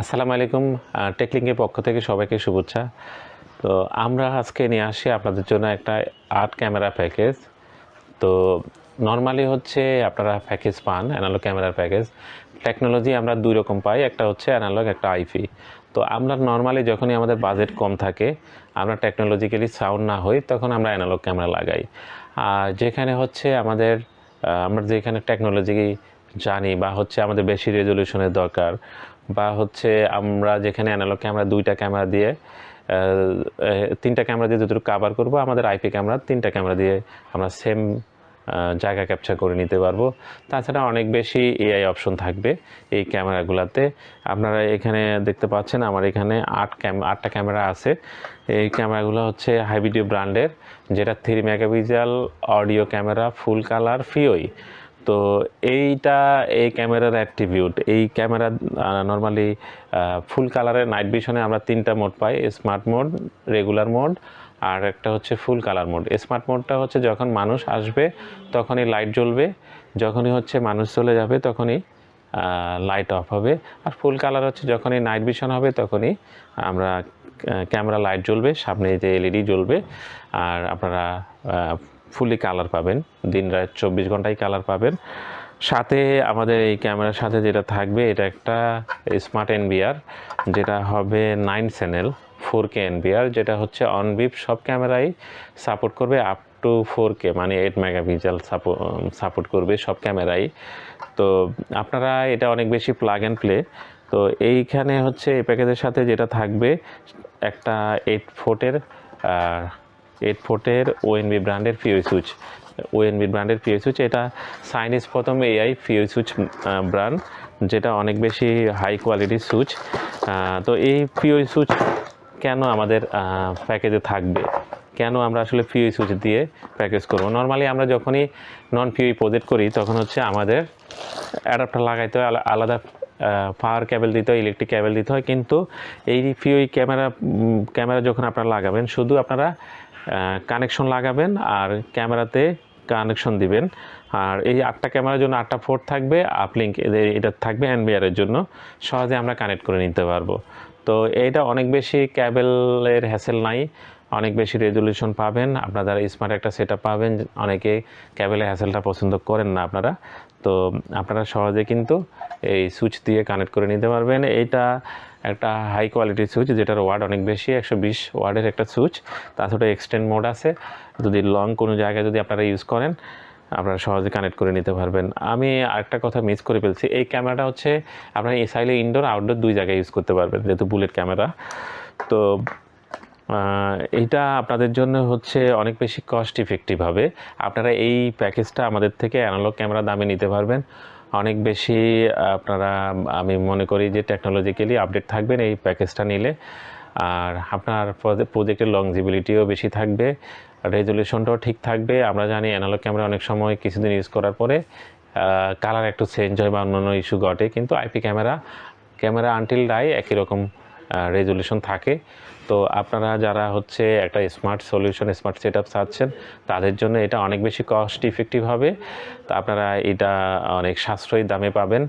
আসসালামু আলাইকুম। টেকলিংকের পক্ষ থেকে সবাইকে শুভেচ্ছা। তো আমরা আজকে নিয়ে আসি আপনাদের জন্য একটা 8 ক্যামেরা প্যাকেজ। তো নরমালি হচ্ছে আপনারা প্যাকেজ পান অ্যানালগ ক্যামেরার প্যাকেজ। টেকনোলজি আমরা 2 রকম পাই, একটা হচ্ছে অ্যানালগ, একটা আইপি। তো আমরা নরমালি যখনই আমাদের বাজেট কম থাকে, আমরা টেকনোলজিক্যালি সাউন্ড না হই, তখন আমরা অ্যানালগ ক্যামেরা লাগাই। আর যেখানে হচ্ছে আমাদের আমরা যেখানে টেকনোলজি জানি বা হচ্ছে আমাদের বেশি রেজলিউশনের দরকার, বা হচ্ছে আমরা যেখানে অ্যানালগ ক্যামেরা 2টা ক্যামেরা দিয়ে 3টা ক্যামেরা দিয়ে যতটুকু কাভার করবো, আমাদের আইপি ক্যামেরা 3টা ক্যামেরা দিয়ে আমরা সেম জায়গা ক্যাপচার করে নিতে পারবো। তাছাড়া অনেক বেশি এআই অপশন থাকবে এই ক্যামেরাগুলোতে। আপনারা এখানে দেখতে পাচ্ছেন আমার এখানে 8টা ক্যামেরা আছে। এই ক্যামেরাগুলো হচ্ছে হাইভিডিও ব্র্যান্ডের, যেটা 3 megapixel audio camera, full colour ফিওই। তো এই ক্যামেরার অ্যাট্রিবিউট, এই ক্যামেরা নর্মালি ফুল কালারের নাইট ভিশনে আমরা 3টা মোড পাই: স্মার্ট মোড, রেগুলার মোড, আর একটা হচ্ছে ফুল কালার মোড। স্মার্ট মোডটা হচ্ছে যখন মানুষ আসবে তখনই লাইট জ্বলবে, যখনই হচ্ছে মানুষ চলে যাবে তখনই লাইট অফ হবে। আর ফুল কালার হচ্ছে যখনই নাইট ভিশন হবে তখনই আমরা ক্যামেরা লাইট জ্বলবে, সামনে যে এলইডি জ্বলবে, আর আপনারা ফুলি কালার পাবেন। দিন রাত 24 ঘন্টায় কালার পাবেন। সাথে আমাদের এই ক্যামেরার সাথে যেটা থাকবে, এটা একটা স্মার্ট এনভিআর, যেটা হবে 9 চ্যানেল 4K এনভিআর, যেটা হচ্ছে অনবিপ সব ক্যামেরাই সাপোর্ট করবে আপ টু 4K, মানে 8 মেগাপিক্সেল সাপোর্ট করবে সব ক্যামেরাই। তো আপনারা এটা অনেক বেশি প্লাগ অ্যান্ড প্লে। তো এইখানে হচ্ছে এই প্যাকেজের সাথে যেটা থাকবে, একটা 8 ফুটের ওএনভি ব্র্যান্ডের পিওই সুইচ। এটা চাইনিজ প্রথম এআই পিওই সুইচ ব্র্যান্ড, যেটা অনেক বেশি হাই কোয়ালিটির সুইচ। তো এই পিওই সুইচ কেন আমাদের প্যাকেজে থাকবে, কেন আমরা আসলে পিওই সুইচ দিয়ে প্যাকেজ করব? নর্মালি আমরা যখনই নন পিওই প্রজেক্ট করি তখন হচ্ছে আমাদের অ্যাডাপ্টার লাগাইতে হয়, আলাদা পাওয়ার কেবল দিতে হয়, ইলেকট্রিক কেবল দিতে হয়। কিন্তু এই পিওই ক্যামেরা যখন আপনারা লাগাবেন, শুধু আপনারা কানেকশন লাগাবেন আর ক্যামেরাতে কানেকশন দিবেন। আর এই 8টা ক্যামেরার জন্য 8টা পোর্ট থাকবে, আপলিঙ্ক এটা থাকবে এনভিআরের জন্য, সহজে আমরা কানেক্ট করে নিতে পারবো। তো এইটা অনেক বেশি ক্যাবেলের হ্যাসেল নাই, অনেক বেশি রেজলিউশন পাবেন, আপনারা স্মার্ট একটা সেটআপ পাবেন। অনেকে ক্যাবেলের হ্যাসেলটা পছন্দ করেন না আপনারা, তো আপনারা সহজে কিন্তু এই সুইচ দিয়ে কানেক্ট করে নিতে পারবেন। এইটা একটা হাই কোয়ালিটির সুইচ, যেটার ওয়াট অনেক বেশি, 120 ওয়াটের একটা সুইচ। তাছাড়া এক্সটেন্ড মোড আছে, যদি লং কোনো জায়গায় যদি আপনারা ইউজ করেন আপনারা সহজে কানেক্ট করে নিতে পারবেন। আমি আরেকটা কথা মিস করে ফেলছি, এই ক্যামেরাটা হচ্ছে আপনারা চাইলে ইনডোর আউটডোর 2 জায়গায় ইউজ করতে পারবেন, যেহেতু বুলেট ক্যামেরা। তো এইটা আপনাদের জন্য হচ্ছে অনেক বেশি কস্ট ইফেক্টিভ হবে। আপনারা এই প্যাকেজটা আমাদের থেকে অ্যানালগ ক্যামেরা দামে নিতে পারবেন অনেক বেশি। আপনারা, আমি মনে করি যে টেকনোলজিক্যালি আপডেট থাকবেন এই প্যাকেজটা নিলে। আর আপনার প্রজেক্টের লংজিবিলিটিও বেশি থাকবে, রেজলিউশনটাও ঠিক থাকবে। আমরা জানি অ্যানালগ ক্যামেরা অনেক সময় কিছুদিন ইউজ করার পরে কালার একটু চেঞ্জ হয় বা অন্যান্য ইস্যু ঘটে, কিন্তু আইপি ক্যামেরা আনটিল ডাই একই রকম রেজলিউশন থাকে। তো আপনারা যারা হচ্ছে একটা স্মার্ট সেটআপ চাচ্ছেন, তাদের জন্য এটা অনেক বেশি কস্ট ইফেক্টিভ হবে। তো আপনারা এটা অনেক সাশ্রয়ী দামে পাবেন।